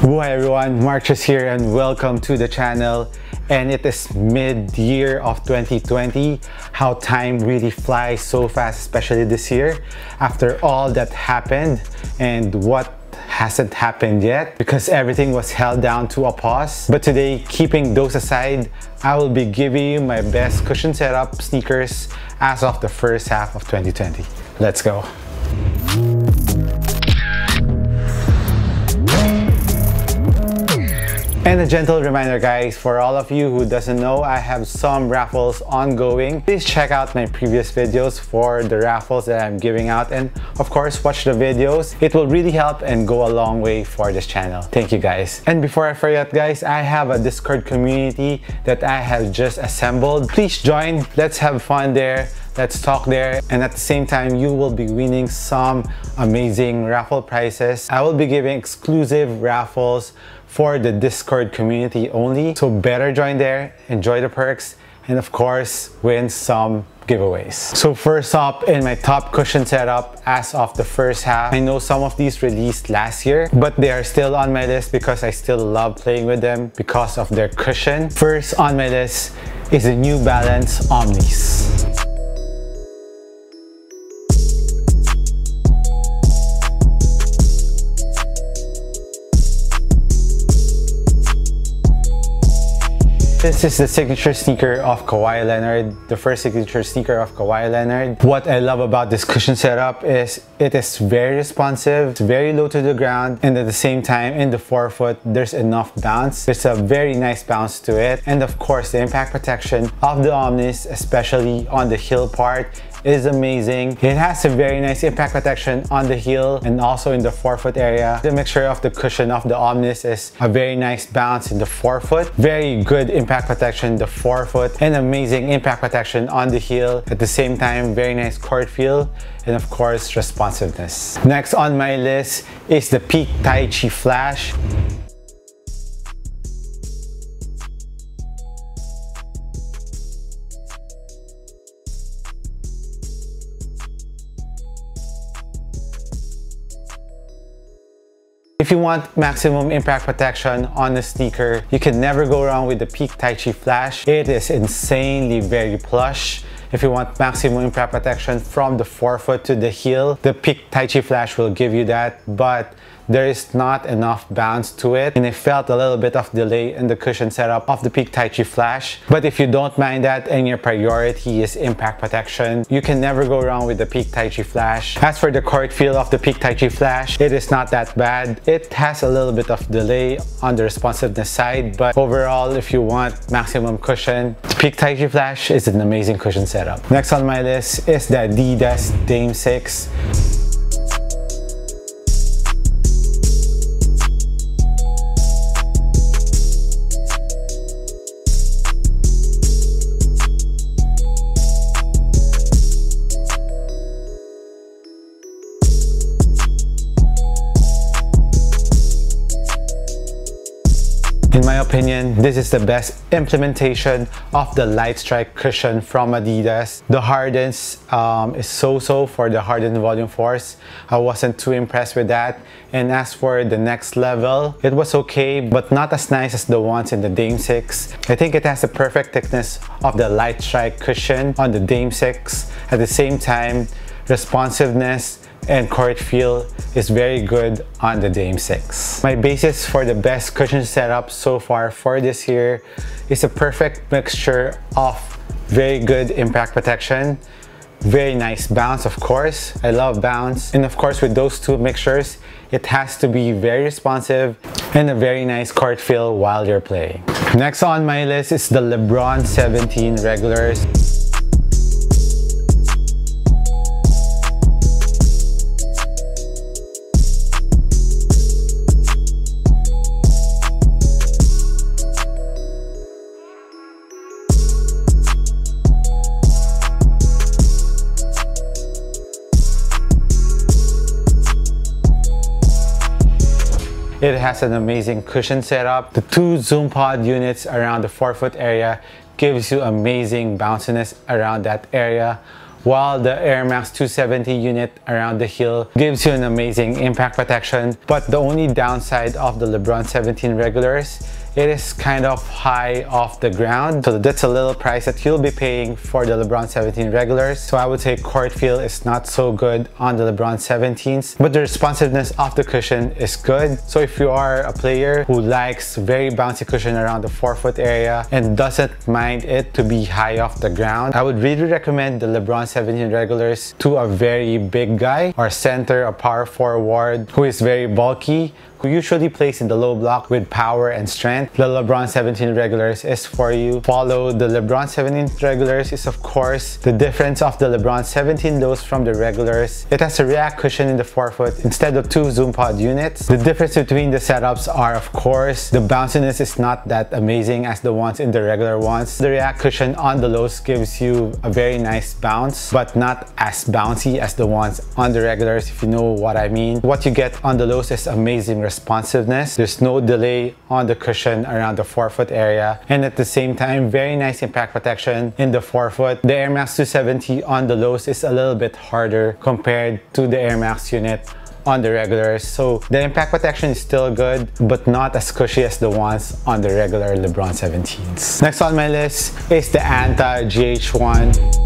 Hi everyone, Marcus here and welcome to the channel. And it is mid-year of 2020. How time really flies so fast, especially this year. After all that happened and what hasn't happened yet because everything was held down to a pause. But today, keeping those aside, I will be giving you my best cushion setup sneakers as of the first half of 2020. Let's go. And a gentle reminder guys, for all of you who doesn't know, I have some raffles ongoing. Please check out my previous videos for the raffles that I'm giving out, and of course watch the videos. It will really help and go a long way for this channel. Thank you guys. And before I forget guys, I have a Discord community that I have just assembled. Please join, let's have fun there. Let's talk there, and at the same time you will be winning some amazing raffle prizes. I will be giving exclusive raffles for the Discord community only, so better join there, enjoy the perks, and of course win some giveaways. So first up, in my top cushion setup as of the first half, I know some of these released last year, but they are still on my list because I still love playing with them because of their cushion. First on my list is the New Balance Omnis. This is the signature sneaker of Kawhi Leonard, the first signature sneaker of Kawhi Leonard. What I love about this cushion setup is it is very responsive, it's very low to the ground, and at the same time in the forefoot there's enough bounce. There's a very nice bounce to it, and of course the impact protection of the Omnis, especially on the heel part, is amazing. It has a very nice impact protection on the heel and also in the forefoot area. The mixture of the cushion of the Omnis is a very nice bounce in the forefoot, very good impact protection in the forefoot, and amazing impact protection on the heel. At the same time, very nice court feel, and of course responsiveness. Next on my list is the Peak Taichi Flash. If you want maximum impact protection on a sneaker, you can never go wrong with the Peak Taichi Flash. It is insanely very plush. If you want maximum impact protection from the forefoot to the heel, the Peak Taichi Flash will give you that, but there is not enough bounce to it, and I felt a little bit of delay in the cushion setup of the Peak Taichi Flash. But if you don't mind that and your priority is impact protection, you can never go wrong with the Peak Taichi Flash. As for the court feel of the Peak Taichi Flash, it is not that bad. It has a little bit of delay on the responsiveness side, but overall, if you want maximum cushion, the Peak Taichi Flash is an amazing cushion setup. Next on my list is the Adidas Dame 6. In my opinion, this is the best implementation of the light strike cushion from Adidas. The hardness is so-so for the hardened volume force. I wasn't too impressed with that. And as for the next level, it was okay, but not as nice as the ones in the Dame 6. I think it has the perfect thickness of the light strike cushion on the Dame 6. At the same time, responsiveness and court feel is very good on the Dame 6. My basis for the best cushion setup so far for this year is a perfect mixture of very good impact protection, very nice bounce, of course. I love bounce. And of course with those two mixtures, it has to be very responsive and a very nice court feel while you're playing. Next on my list is the LeBron 17 regulars. It has an amazing cushion setup. The two zoom pod units around the forefoot area gives you amazing bounciness around that area, while the Air Max 270 unit around the heel gives you an amazing impact protection. But the only downside of the LeBron 17 regulars, it is kind of high off the ground, so that's a little price that you'll be paying for the LeBron 17 regulars. So I would say court feel is not so good on the LeBron 17s, but the responsiveness of the cushion is good. So if you are a player who likes very bouncy cushion around the forefoot area and doesn't mind it to be high off the ground, I would really recommend the LeBron 17 regulars to a very big guy or center, a power forward who is very bulky, who usually plays in the low block with power and strength. The LeBron 17 regulars is for you. Follow the LeBron 17 regulars is of course the difference of the LeBron 17 lows from the regulars. It has a React cushion in the forefoot instead of 2 Zoom Pod units. The difference between the setups are of course the bounciness is not that amazing as the ones in the regular ones. The React cushion on the lows gives you a very nice bounce, but not as bouncy as the ones on the regulars, if you know what I mean. What you get on the lows is amazing responsiveness. There's no delay on the cushion around the forefoot area, and at the same time very nice impact protection in the forefoot. The Air Max 270 on the lows is a little bit harder compared to the Air Max unit on the regulars, so the impact protection is still good but not as cushy as the ones on the regular LeBron 17s. Next on my list is the Anta GH1.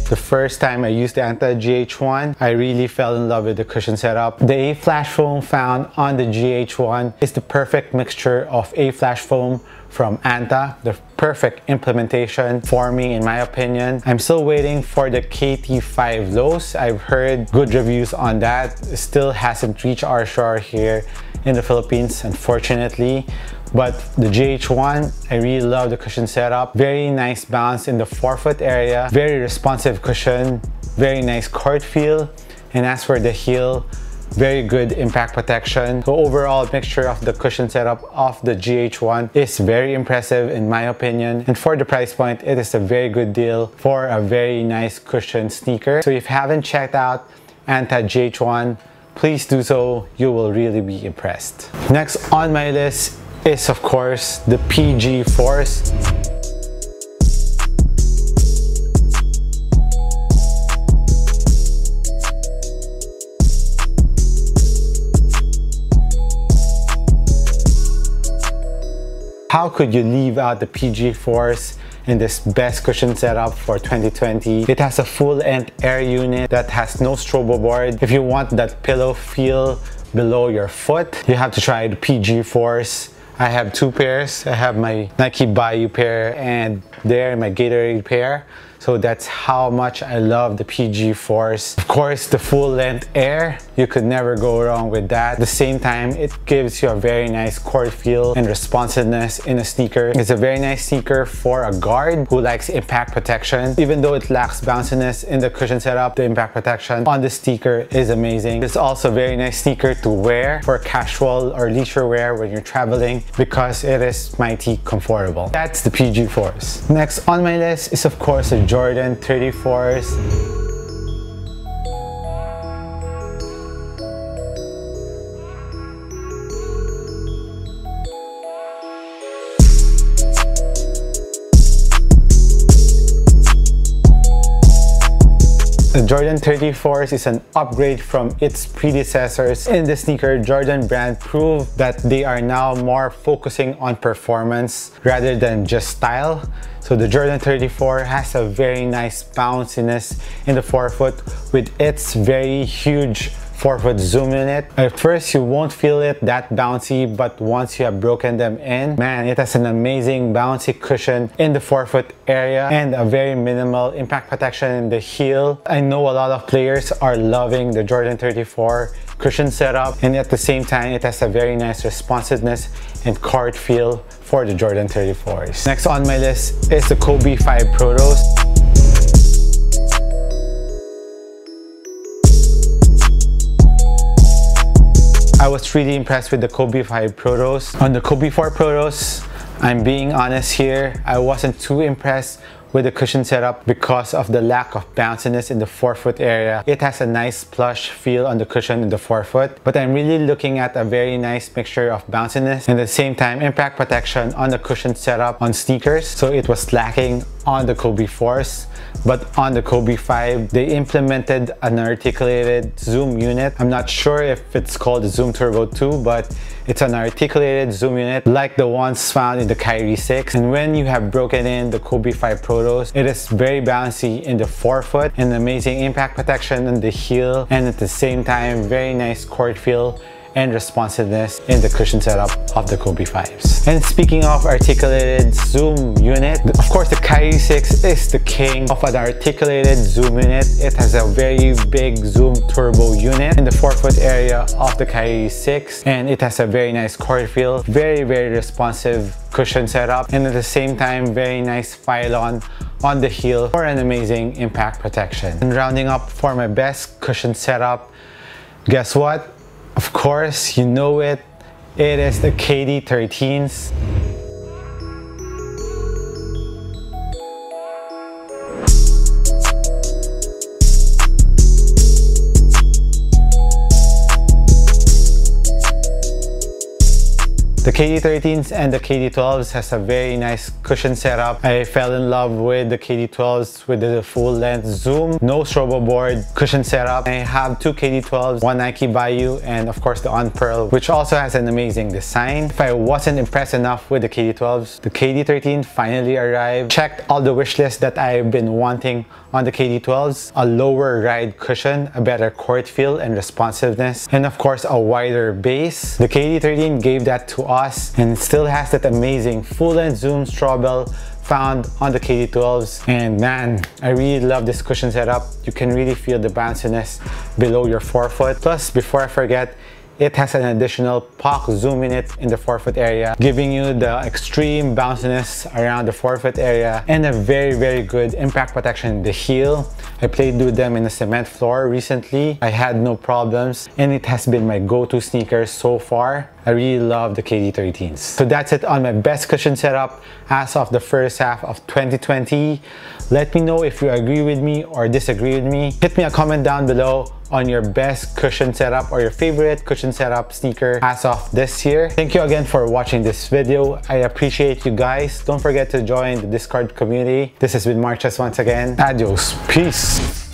The first time I used the Anta GH1, I really fell in love with the cushion setup. The A-Flash foam found on the GH1 is the perfect mixture of A-Flash foam from Anta, the perfect implementation for me in my opinion. I'm still waiting for the KT5 lows. I've heard good reviews on that. It still hasn't reached our shore here in the Philippines, unfortunately. But the GH1, I really love the cushion setup. Very nice bounce in the forefoot area, very responsive cushion, very nice court feel, and as for the heel, very good impact protection. So overall mixture of the cushion setup of the GH1 is very impressive in my opinion, and for the price point it is a very good deal for a very nice cushion sneaker. So if you haven't checked out Anta GH1, please do so. You will really be impressed. Next on my list is of course the PG Force. How could you leave out the PG Force in this best cushion setup for 2020? It has a full-length air unit that has no strobo board. If you want that pillow feel below your foot, you have to try the PG Force. I have 2 pairs. I have my Nike Bayou pair and there my Gatorade pair. So that's how much I love the PG Force. Of course, the full-length air, you could never go wrong with that. At the same time, it gives you a very nice court feel and responsiveness in a sneaker. It's a very nice sneaker for a guard who likes impact protection. Even though it lacks bounciness in the cushion setup, the impact protection on the sneaker is amazing. It's also a very nice sneaker to wear for casual or leisure wear when you're traveling because it is mighty comfortable. That's the PG Force. Next on my list is of course the Jordan 34s. The Jordan 34s is an upgrade from its predecessors. In the sneaker, Jordan brand proved that they are now more focusing on performance rather than just style. So the Jordan 34 has a very nice bounciness in the forefoot with its very huge forefoot zoom in it. At first you won't feel it that bouncy, but once you have broken them in, man, it has an amazing bouncy cushion in the forefoot area and a very minimal impact protection in the heel. I know a lot of players are loving the Jordan 34 cushion setup, and at the same time it has a very nice responsiveness and court feel for the Jordan 34s. Next on my list is the Kobe 5 Protos. I was really impressed with the Kobe 5 Protos. On the Kobe 4 Protos, I'm being honest here, I wasn't too impressed with the cushion setup because of the lack of bounciness in the forefoot area. It has a nice plush feel on the cushion in the forefoot, but I'm really looking at a very nice mixture of bounciness and at the same time impact protection on the cushion setup on sneakers. So it was lacking on the Kobe Force, but on the Kobe 5 they implemented an articulated zoom unit. I'm not sure if it's called the Zoom Turbo 2, but it's an articulated zoom unit like the ones found in the Kyrie 6. And when you have broken in the Kobe 5 Protos, it is very bouncy in the forefoot and amazing impact protection on the heel, and at the same time very nice court feel and responsiveness in the cushion setup of the Kobe 5s. And speaking of articulated zoom unit, of course the Kyrie 6 is the king of an articulated zoom unit. It has a very big zoom turbo unit in the forefoot area of the Kyrie 6, and it has a very nice court feel, very responsive cushion setup, and at the same time very nice pylon on the heel for an amazing impact protection. And rounding up for my best cushion setup, guess what? Of course, you know it. It is the KD13s. The KD13s and the KD12s has a very nice cushion setup. I fell in love with the KD12s with the full length zoom, no strobo board cushion setup. I have two KD12s, one Nike Bayou and of course the On Pearl, which also has an amazing design. If I wasn't impressed enough with the KD12s, the KD13 finally arrived. Checked all the wish lists that I've been wanting on the KD12s. A lower ride cushion, a better court feel and responsiveness, and of course a wider base. The KD13 gave that to us and it still has that amazing full-length zoom straw bell found on the KD12s. And man, I really love this cushion setup. You can really feel the bounciness below your forefoot. Plus, before I forget, it has an additional POC zoom unit in the forefoot area, giving you the extreme bounciness around the forefoot area and a very good impact protection in the heel. I played with them in a cement floor recently. I had no problems and it has been my go-to sneakers so far. I really love the KD13s. So that's it on my best cushion setup as of the first half of 2020. Let me know if you agree with me or disagree with me. Hit me a comment down below on your best cushion setup or your favorite cushion setup sneaker as of this year. Thank you again for watching this video. I appreciate you guys. Don't forget to join the Discord community. This has been Marchas once again. Adios. Peace.